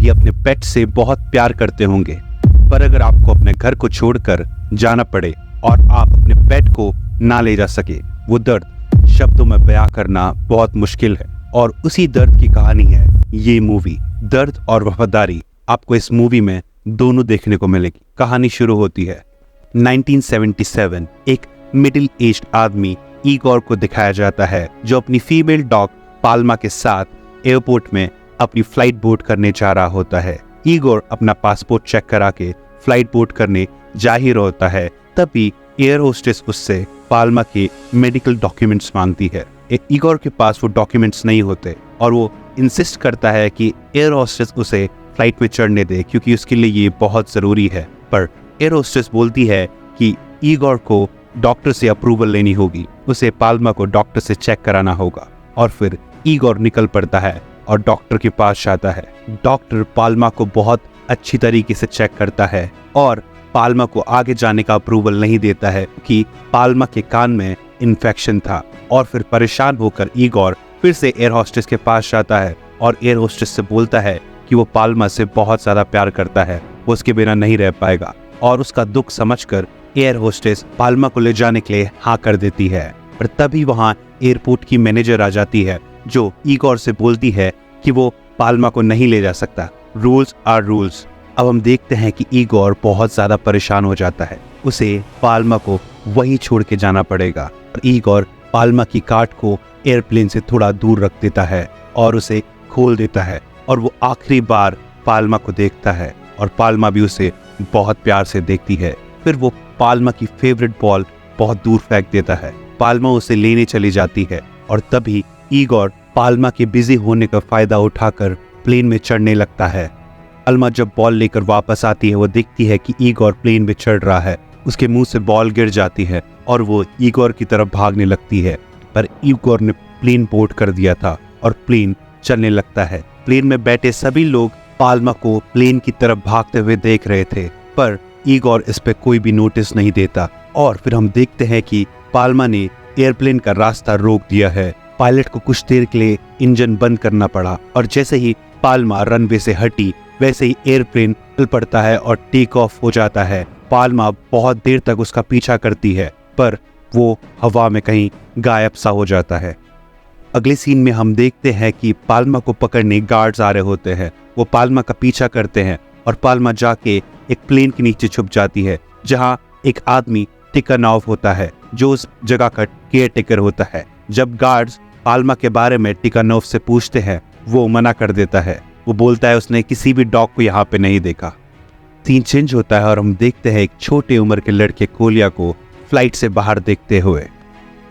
भी अपने पेट से बहुत प्यार करते होंगे, पर अगर आपको अपने घर को छोड़कर जाना पड़े और आप अपने पेट को ना ले जा सके, वो दर्द शब्दों में बयां करना बहुत मुश्किल है। और उसी दर्द की कहानी है ये मूवी। दर्द और वफादारी आपको इस मूवी में दोनों देखने को मिलेगी। कहानी शुरू होती है 1977। एक मिडिल एज्ड आदमी ईगोर को दिखाया जाता है, जो अपनी फीमेल डॉग पाल्मा के साथ एयरपोर्ट में अपनी फ्लाइट बोर्ड करने जा रहा होता है। ईगोर अपना पासपोर्ट चेक करा के फ्लाइट बोर्ड करने जा ही रहा होता है, तभी एयर होस्टेस उससे पाल्मा के मेडिकल डॉक्यूमेंट्स मांगती है। ईगोर के पास वो डॉक्यूमेंट्स नहीं होते और वो इंसिस्ट करता है कि एयर होस्टेस उसे फ्लाइट में चढ़ने दे, क्योंकि उसके लिए ये बहुत ज़रूरी है। पर एयर होस्टेस बोलती है कि ईगोर को डॉक्टर से अप्रूवल लेनी होगी, उसे पाल्मा को डॉक्टर से चेक कराना होगा। और फिर ईगोर निकल पड़ता है और डॉक्टर के पास जाता है। डॉक्टर पाल्मा को बहुत अच्छी तरीके से चेक करता है और पाल्मा को आगे जाने का अप्रूवल नहीं देता है कि पाल्मा के कान में इन्फेक्शन था। और फिर परेशान होकर ईगोर फिर से एयर होस्टेस के पास जाता है और एयर होस्टेस से बोलता है कि वो पाल्मा से बहुत ज़्यादा प्यार करता है, वो उसके बिना नहीं रह पाएगा। और उसका दुख समझकर एयर होस्टेस पाल्मा को ले जाने के लिए हाँ कर देती है। पर तभी वहाँ एयरपोर्ट की मैनेजर आ जाती है, जो ईगोर से बोलती है कि वो पाल्मा को नहीं ले जा सकता। Rules are rules. अब हम देखते हैं कि ईगोर बहुत ज़्यादा परेशान हो जाता है, उसे पाल्मा को वहीं छोड़ के जाना पड़ेगा। और ईगोर पाल्मा की कार्ट को एयरप्लेन से थोड़ा दूर रख देता है और उसे खोल देता है, और वो आखिरी बार पाल्मा को देखता है और पाल्मा भी उसे बहुत प्यार से देखती है। फिर वो पाल्मा की फेवरेट बॉल बहुत दूर फेंक देता है। पाल्मा उसे लेने चली जाती है और तभी ईगोर पाल्मा के बिजी होने का फायदा उठाकर प्लेन में चढ़ने लगता है। पाल्मा जब बॉल लेकर वापस आती है, वो देखती है कि ईगोर प्लेन में चढ़ रहा है। उसके मुंह से बॉल गिर जाती है और वो ईगोर की तरफ भागने लगती है, पर ईगोर ने प्लेन बोर्ड कर दिया था और प्लेन चलने लगता है। प्लेन में बैठे सभी लोग पाल्मा को प्लेन की तरफ भागते हुए देख रहे थे, पर ईगोर इस पे कोई भी नोटिस नहीं देता। और फिर हम देखते हैं कि पाल्मा ने एयरप्लेन का रास्ता रोक दिया है। पायलट को कुछ देर के लिए इंजन बंद करना पड़ा, और जैसे ही पाल्मा रनवे से हटी, वैसे ही एयरप्लेन चल पड़ता है और टेक ऑफ हो जाता है। पाल्मा बहुत देर तक उसका पीछा करती है, पर वो हवा में कहीं गायब सा हो जाता है। अगले सीन में हम देखते हैं कि पाल्मा को पकड़ने गार्ड्स आ रहे होते हैं। वो पाल्मा का पीछा करते हैं और पाल्मा जाके एक प्लेन के नीचे छुप जाती है, जहां एक आदमी टिकानॉव होता है, जो उस जगह का केयर टेकर होता है। जब गार्ड्स पाल्मा के बारे में टिकानॉव से पूछते हैं, वो मना कर देता है। वो बोलता है उसने किसी भी डॉग को यहाँ पे नहीं देखा। सीन चेंज होता है और हम देखते हैं एक छोटे उम्र के लड़के कोलिया को फ्लाइट से बाहर देखते हुए।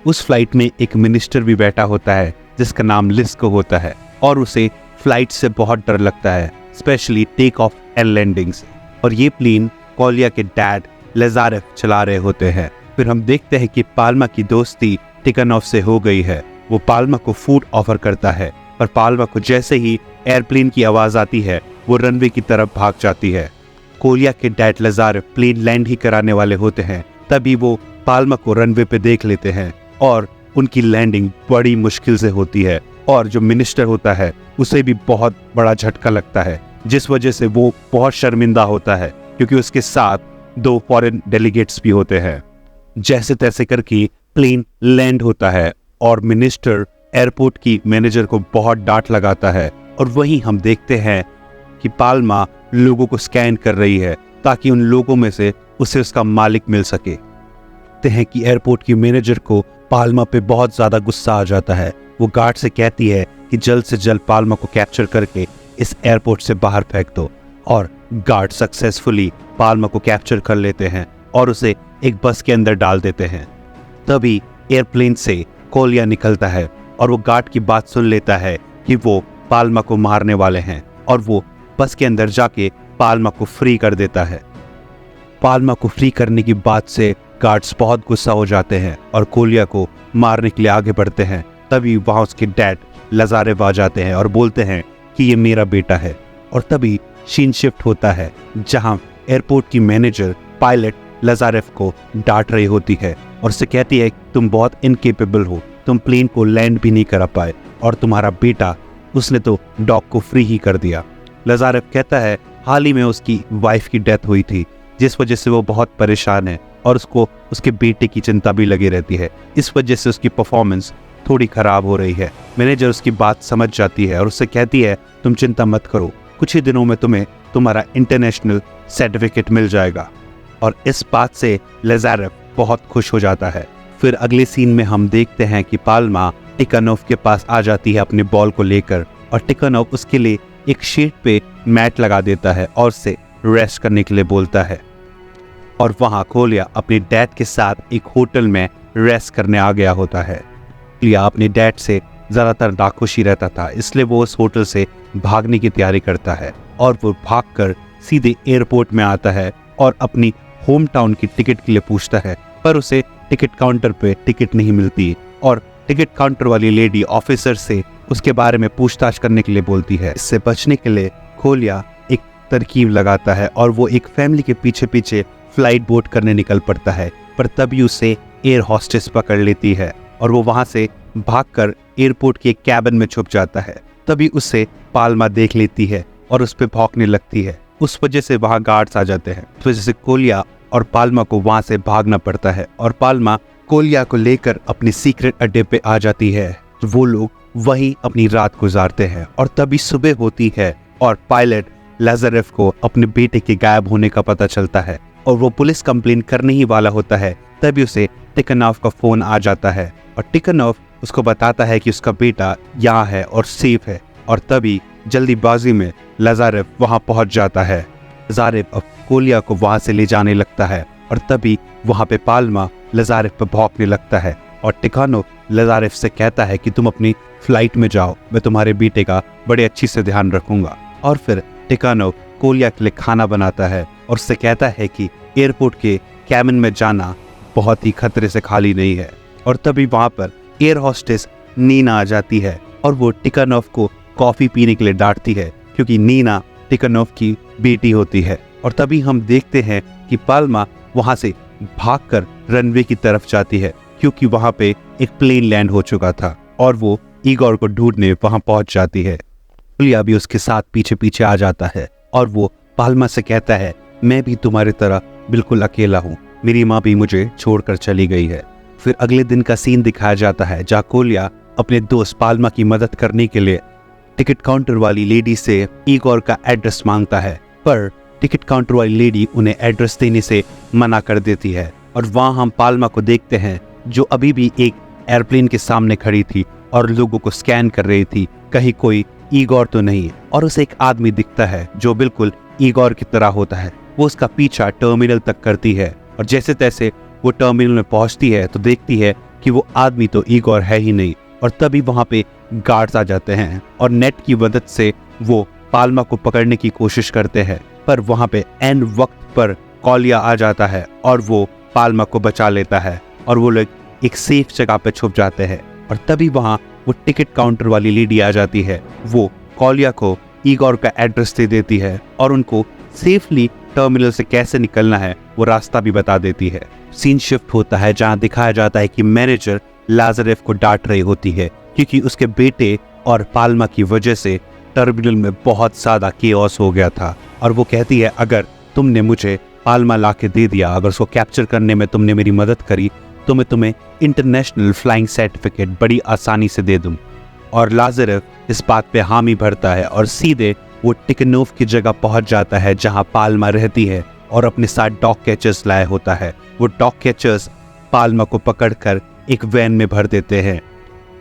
उस फ्लाइट में एक मिनिस्टर भी बैठा होता है, जिसका नाम लिस्को होता है, और उसे फ्लाइट से बहुत डर लगता है, specially take off and landing से। और ये प्लेन कोलिया के डैड लेज़ारेव चला रहे होते हैं। फिर हम देखते हैं कि पाल्मा की दोस्ती टिकानॉव से हो गई है। वो पाल्मा को फूड ऑफर करता है, पर पाल्मा को जैसे ही एयरप्लेन की आवाज आती है, वो रनवे की तरफ भाग जाती है। कोलिया के डैड लेज़ारेव प्लेन लैंड ही कराने वाले होते हैं, तभी वो पाल्मा को रनवे पे देख लेते हैं और उनकी लैंडिंग बड़ी मुश्किल से होती है। और जो मिनिस्टर होता है, उसे भी बहुत बड़ा झटका लगता है, जिस वजह से वो बहुत शर्मिंदा होता है, क्योंकि उसके साथ 2 फॉरेन डेलीगेट्स भी होते हैं। जैसे तैसे करके प्लेन लैंड होता है और मिनिस्टर एयरपोर्ट की मैनेजर को बहुत डांट लगाता है। और वहीं हम देखते हैं कि पाल्मा लोगों को स्कैन कर रही है, ताकि उन लोगों में से उसे उसका मालिक मिल सके। देखते हैं कि एयरपोर्ट की मैनेजर को पाल्मा पे बहुत ज़्यादा गुस्सा आ जाता है। वो गार्ड से कहती है कि जल्द से जल्द पाल्मा को कैप्चर करके इस एयरपोर्ट से बाहर फेंक दो। और गार्ड सक्सेसफुली पाल्मा को कैप्चर कर लेते हैं और उसे एक बस के अंदर डाल देते हैं। तभी एयरप्लेन से कोलिया निकलता है और वो गार्ड की बात सुन लेता है कि वो पाल्मा को मारने वाले हैं, और वो बस के अंदर जाके पाल्मा को फ्री कर देता है। पाल्मा को फ्री करने की बात से गार्ड्स बहुत गुस्सा हो जाते हैं और कोलिया को मारने के लिए आगे बढ़ते हैं। तभी वहाँ उसके डैड लेज़ारेव आ जाते हैं और बोलते हैं कि ये मेरा बेटा है। और तभी सीन शिफ्ट होता है, जहाँ एयरपोर्ट की मैनेजर पायलट लेज़ारेव को डांट रही होती है और उससे कहती है तुम बहुत इनकेपेबल हो, तुम प्लेन को लैंड भी नहीं करा पाए, और तुम्हारा बेटा उसने तो डॉग को फ्री ही कर दिया। लजारेव कहता है हाल ही में उसकी वाइफ की डेथ हुई थी, जिस वजह से वो बहुत परेशान है और उसको उसके बेटे की चिंता भी लगी रहती है। इस वजह से उसकी परफॉर्मेंस थोड़ी खराब हो रही है। मैनेजर उसकी बात समझ जाती है और उससे कहती है तुम चिंता मत करो, कुछ ही दिनों में तुम्हें तुम्हारा इंटरनेशनल सर्टिफिकेट मिल जाएगा। और इस बात से लजारेव बहुत खुश हो जाता है। फिर अगले सीन में हम देखते हैं कि पाल्मा टिकानोव के पास आ जाती है अपने बॉल को लेकर, और टिकानोव उसके लिए एक शीट पे मैट लगा देता है और उसे रेस्ट करने के लिए बोलता है। और वहाँ कोलिया अपने डैड के साथ एक होटल में रेस्ट करने आ गया होता है। कोलिया अपने डैड से ज़्यादातर नाखुश ही रहता था, इसलिए वो उस होटल से भागने की तैयारी करता है और वो भागकर सीधे एयरपोर्ट में आता है और अपनी होम टाउन की टिकट के लिए पूछता है, पर उसे टिकट काउंटर पे टिकट नहीं मिलती और टिकट काउंटर वाली लेडी ऑफिसर से उसके बारे में पूछताछ करने के लिए बोलती है। इससे बचने के लिए कोलिया एक तरकीब लगाता है और वो एक फैमिली के पीछे पीछे फ्लाइट बोट करने निकल पड़ता है, पर तभी उसे एयर हॉस्टेस पकड़ लेती है और वो वहां से भागकर एयरपोर्ट के कैबिन में छुप जाता है। तभी उसे पाल्मा देख लेती है और उस पर भौंकने लगती है। उस वजह से वहां गार्ड्स आ जाते हैं। इस वजह से कोलिया और पाल्मा को वहां से भागना पड़ता है और पाल्मा कोलिया को लेकर अपने सीक्रेट अड्डे पे आ जाती है। वो लोग वहीं अपनी रात गुजारते हैं और तभी सुबह होती है और पायलट लजारेव को अपने बेटे के गायब होने का पता चलता है और वो पुलिस कंप्लेन करने ही वाला होता है। तभी उसे टिकानोव का फोन आ जाता है और टिकानोव उसको बताता है कि उसका बेटा यहाँ है और सेफ है। और तभी जल्दीबाजी में लजारेव वहां पहुंच जाता है। लजारेव अब कोलिया को वहां से ले जाने लगता है और तभी वहां पे पाल्मा लजारेव पर भौंकने लगता है और टिकानोव लजारेव से कहता है कि तुम अपनी फ्लाइट में जाओ, मैं तुम्हारे बेटे का बड़े अच्छी से ध्यान रखूंगा। और फिर टिकानोव कोलिया के लिए खाना बनाता है और उससे कहता है कि एयरपोर्ट के कैबिन में जाना बहुत ही खतरे से खाली नहीं है। और तभी वहां पर एयर हॉस्टेस नीना आ जाती है और वो टिकानोव को कॉफी पीने के लिए डांटती है, क्योंकि नीना टिकानोव की बेटी होती है। और तभी हम देखते हैं कि पाल्मा वहां से भागकर रनवे की तरफ जाती है, क्योंकि वहां पे एक प्लेन लैंड हो चुका था और वो ईगोर को ढूंढने वहां पहुंच जाती है। कोलिया भी उसके साथ पीछे पीछे आ जाता है और वो पाल्मा से कहता है मैं भी तुम्हारी तरह बिल्कुल अकेला हूँ, मेरी माँ भी मुझे छोड़कर चली गई है। फिर अगले दिन का सीन दिखाया जाता है जहाँ कोलिया अपने दोस्त पाल्मा की मदद करने के लिए टिकट काउंटर वाली लेडी से ईगोर का एड्रेस मांगता है, पर टिकट काउंटर वाली लेडी उन्हें एड्रेस देने से मना कर देती है। और वहाँ हम पाल्मा को देखते हैं जो अभी भी एक एयरप्लेन के सामने खड़ी थी और लोगों को स्कैन कर रही थी, कहीं कोई ईगोर तो नहीं। और उसे एक आदमी दिखता है जो बिल्कुल ईगोर की तरह होता है। वो उसका पीछा टर्मिनल तक करती है और जैसे तैसे वो टर्मिनल में पहुंचती है तो देखती है कि वो आदमी तो ईगोर है ही नहीं। और तभी वहां पे गार्ड्स आ जाते हैं और नेट की मदद से वो पाल्मा को पकड़ने की कोशिश करते हैं, पर वहां पे एंड वक्त पर कोलिया आ जाता है और वो पाल्मा को बचा लेता है और वो लोग एक सेफ जगह पे छुप जाते हैं। और तभी वहां वो टिकट काउंटर वाली लेडी आ जाती है। वो कोलिया को ईगोर का एड्रेस दे देती है और उनको सेफली टर्मिनल से कैसे निकलना है वो रास्ता भी बता देती है। सीन शिफ्ट होता है जहां दिखाया जाता है कि मैनेजर लाजारेव को डांट रही होती है, क्योंकि उसके बेटे और पाल्मा की वजह से टर्मिनल में बहुत ज्यादा केओस हो गया था। और वो कहती है अगर तुमने मुझे पाल्मा ला के दे दिया, अगर उसको कैप्चर करने में तुमने मेरी मदद करी, तो मैं तुम्हें इंटरनेशनल फ्लाइंग सर्टिफिकेट बड़ी आसानी से दे दूं। और लाजारेव इस बात पे हामी भरता है और सीधे वो टिकानोव की जगह पहुंच जाता है जहां पाल्मा रहती है और अपने साथ डॉग कैचर्स लाया होता है। वो डॉग कैचर्स पाल्मा को पकड़कर एक वैन में भर देते हैं।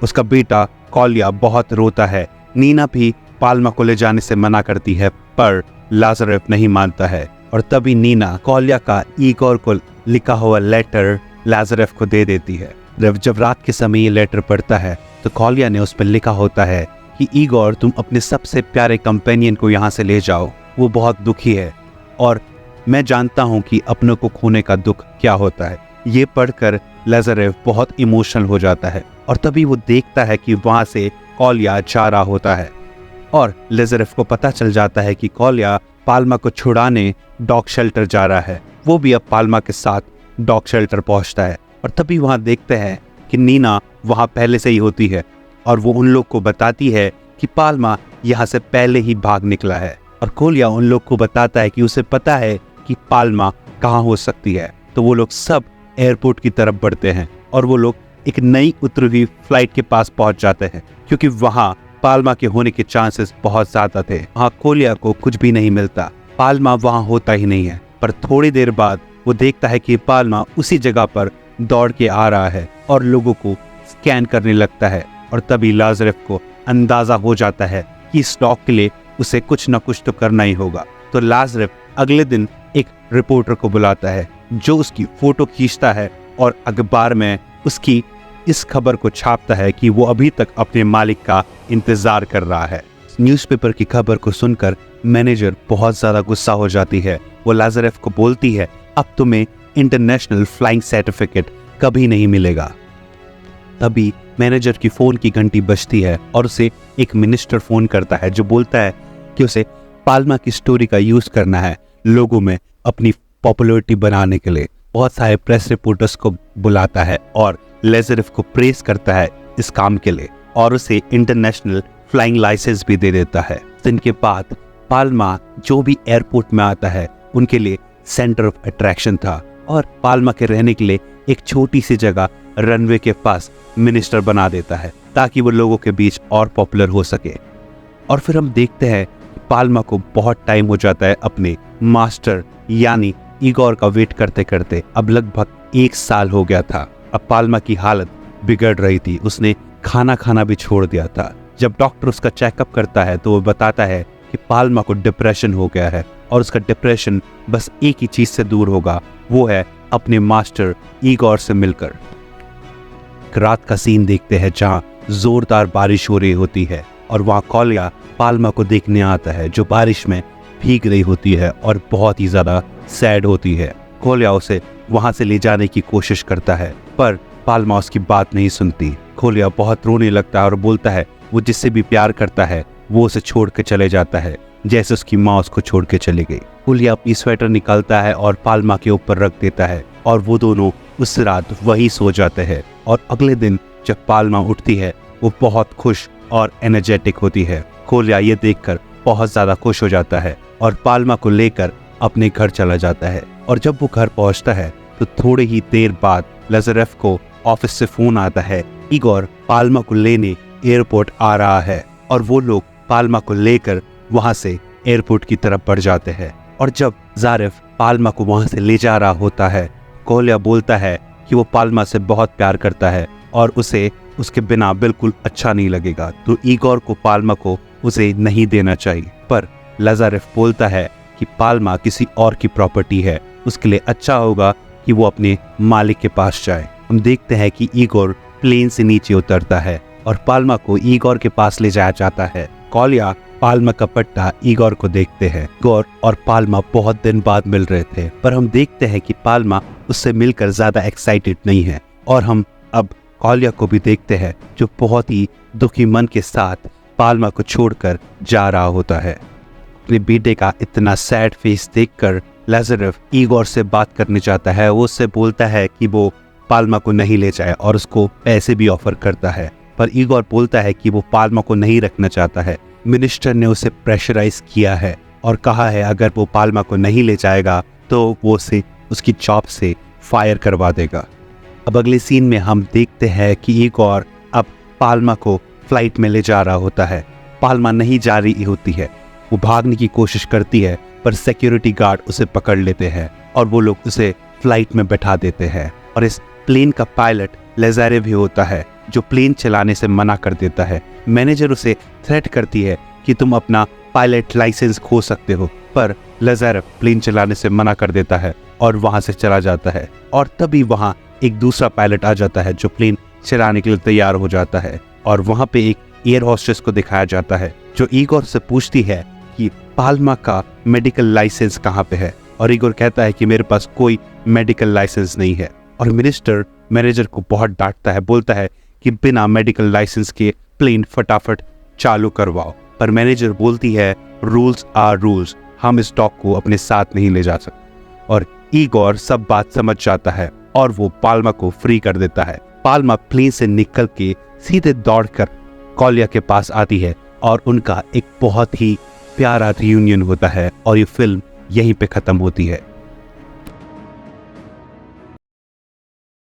उसका बेटा कोलिया बहुत रोता है। नीना भी पाल्मा को ले जाने से मना करती है, पर लाजारेव नहीं मानता है। और तभी नीना कोलिया का ईगोर को लिखा हुआ लेटर लाजारेव को दे देती है। जब रात के समय ये लेटर पढ़ता है तो कोलिया ने उस पर लिखा होता है कि ईगोर तुम अपने सबसे प्यारे कंपेनियन को यहाँ से ले जाओ, वो बहुत दुखी है और मैं जानता हूँ कि अपनों को खोने का दुख क्या होता है। ये पढ़कर लाजारेव बहुत इमोशनल हो जाता है और तभी वो देखता है कि वहाँ से कोलिया जा रहा होता है और लाजारेव को पता चल जाता है कि कोलिया पाल्मा को छुड़ाने डॉग शेल्टर जा रहा है। वो भी अब पाल्मा के साथ डॉग शेल्टर पहुँचता है और तभी वहाँ देखते हैं कि नीना वहाँ पहले से ही होती है और वो उन लोग को बताती है कि पाल्मा यहाँ से पहले ही भाग निकला है। और कोलिया उन लोग को बताता है कि उसे पता है कि पाल्मा कहाँ हो सकती है। तो वो लोग सब एयरपोर्ट की तरफ बढ़ते हैं और वो लोग एक नई उतरी हुई फ्लाइट के पास पहुंच जाते हैं, क्योंकि वहां पाल्मा के होने के चांसेस बहुत ज्यादा थे। वहां कोलिया को कुछ भी नहीं मिलता, पाल्मा वहां होता ही नहीं है। पर थोड़ी देर बाद वो देखता है कि पाल्मा उसी जगह पर दौड़ के आ रहा है और लोगों को स्कैन करने लगता है। और तभी लाज़रेफ को अंदाजा हो जाता है कि स्टॉक के लिए उसे कुछ न कुछ तो करना ही होगा। तो लाज़रेफ अगले दिन एक रिपोर्टर को बुलाता है जो उसकी फोटो खींचता है और अखबार में उसकी इस खबर को छापता है कि वो अभी तक अपने मालिक का इंतजार कर रहा है। न्यूज़पेपर की खबर को सुनकर मैनेजर बहुत ज्यादा गुस्सा हो जाती है। वो लाज़रेफ को बोलती है, अब तुम्हें इंटरनेशनल फ्लाइंग सर्टिफिकेट कभी नहीं मिलेगा। तभी मैनेजर की फोन की घंटी बजती है और उसे एक मिनिस्टर फोन करता है जो बोलता है कि उसे पाल्मा की स्टोरी का यूज करना है लोगों में अपनी पॉपुलैरिटी बनाने के लिए। बहुत सारे प्रेस रिपोर्टर्स को बुलाता है और लाज़रेफ को प्रेस करता है इस काम के लिए और उसे इंटरनेशनल फ्लाइंग लाइसेंस भी दे देता है। इनके बाद पाल्मा जो भी एयरपोर्ट में आता है उनके लिए सेंटर ऑफ अट्रैक्शन था और पाल्मा के रहने के लिए एक छोटी सी जगह रनवे के पास मिनिस्टर बना देता है ताकि वो लोगों के बीच और पॉपुलर हो सके। और फिर हम देखते हैं कि पाल्मा को बहुत टाइम हो जाता है अपने मास्टर यानी इगोर का वेट करते करते। अब लगभग 1 साल हो गया था। अब पाल्मा की हालत बिगड़ रही थी, उसने खाना खाना भी छोड़ दिया था। जब डॉक्टर उसका चेकअप करता है तो वो बताता है कि पाल्मा को डिप्रेशन हो गया है और उसका डिप्रेशन बस एक ही चीज से दूर होगा, वो है अपने मास्टर इगोर से मिलकर। रात का सीन देखते हैं जहां जोरदार बारिश हो रही होती है और वहां कोलिया पाल्मा को देखने आता है जो बारिश में भीग रही होती है और बहुत ही ज्यादा सैड होती है। कोलिया उसे वहां से ले जाने की कोशिश करता है पर पाल्मा उसकी बात नहीं सुनती। कोलिया बहुत रोने लगता है और बोलता है वो जिससे भी प्यार करता है वो उसे छोड़ के चले जाता है जैसे उसकी माँ उसको छोड़ के चली गई। कोलिया अपनी स्वेटर निकालता है और पाल्मा के ऊपर रख देता है और वो दोनों उस रात वही सो जाते हैं। और अगले दिन जब पाल्मा उठती है वो बहुत खुश और एनर्जेटिक होती है। कोलिया ये देखकर बहुत ज्यादा खुश हो जाता है और पाल्मा को लेकर अपने घर चला जाता है। और जब वो घर पहुंचता है तो थोड़ी ही देर बाद लाज़रेफ को ऑफिस से फोन आता है, इगोर पाल्मा को लेने एयरपोर्ट आ रहा है। और वो लोग पाल्मा को लेकर वहां से एयरपोर्ट की तरफ बढ़ जाते हैं। और जब ज़ारेफ पाल्मा को वहां से ले जा रहा होता है, कोलिया बोलता है कि वो पाल्मा से बहुत प्यार करता है और उसे उसके बिना बिल्कुल अच्छा नहीं लगेगा, तो इगोर को पाल्मा को उसे नहीं देना चाहिए। पर लाज़रेफ बोलता है कि पाल्मा किसी और की प्रॉपर्टी है, उसके लिए अच्छा होगा कि वो अपने मालिक के पास जाए। हम देखते हैं कि इगोर प्लेन से नीचे उतरता है और पाल्मा को इगोर के पास ले जाया जाता है। कोलिया पाल्मा का पट्टा इगोर को देखते हैं। इगोर और पाल्मा बहुत दिन बाद मिल रहे थे पर हम देखते हैं कि पाल्मा उससे मिलकर ज्यादा एक्साइटेड नहीं है। और हम अब कोलिया को भी देखते हैं जो बहुत ही दुखी मन के साथ पाल्मा को छोड़कर जा रहा होता है। अपने बेटे का इतना सैड फेस देखकर लाज़रेफ इगोर से बात करने चाहता है। वो उससे बोलता है कि वो पाल्मा को नहीं ले जाए और उसको पैसे भी ऑफर करता है, पर इगोर बोलता है कि वो पाल्मा को नहीं रखना चाहता है। मिनिस्टर ने उसे प्रेशराइज किया है और कहा है अगर वो पाल्मा को नहीं ले जाएगा तो वो उसे उसकी जॉब से फायर करवा देगा। अब अगले सीन में हम देखते हैं कि इगोर अब पाल्मा को फ्लाइट में ले जा रहा होता है। पाल्मा नहीं जा रही होती है, वो भागने की कोशिश करती है पर सिक्योरिटी गार्ड उसे पकड़ लेते हैं और वो लोग उसे फ्लाइट में बैठा देते हैं। और इस प्लेन का पायलट लाज़रेफ भी होता है जो प्लेन चलाने से मना कर देता है। मैनेजर उसे थ्रेट करती है कि तुम अपना पायलट लाइसेंस खो सकते हो, पर लाज़रेफ प्लेन चलाने से मना कर देता है और वहां से चला जाता है। और तभी वहां एक दूसरा पायलट आ जाता है जो प्लेन चलाने के लिए तैयार हो जाता है और वहां पे एक एयर होस्टेस को दिखाया जाता है जो इगोर से पूछती है कि पाल्मा का मेडिकल लाइसेंस कहाँ पे है। और इगोर कहता है कि मेरे पास कोई मेडिकल लाइसेंस नहीं है। और मिनिस्टर मैनेजर को बहुत डांटता है, बोलता है कि बिना मेडिकल लाइसेंस के प्लेन फटाफट चालू करवाओ। पर मैनेजर बोलती है रूल्स आर रूल्स, हम इस डॉग को अपने साथ नहीं ले जा सकते। और इगोर सब बात समझ जाता है और वो पाल्मा को फ्री कर देता है। पाल्मा प्लेन से निकल के सीधे दौड़कर कोलिया के पास आती है और उनका एक बहुत ही प्यारा रियूनियन होता है और ये फिल्म यहीं पे खत्म होती है।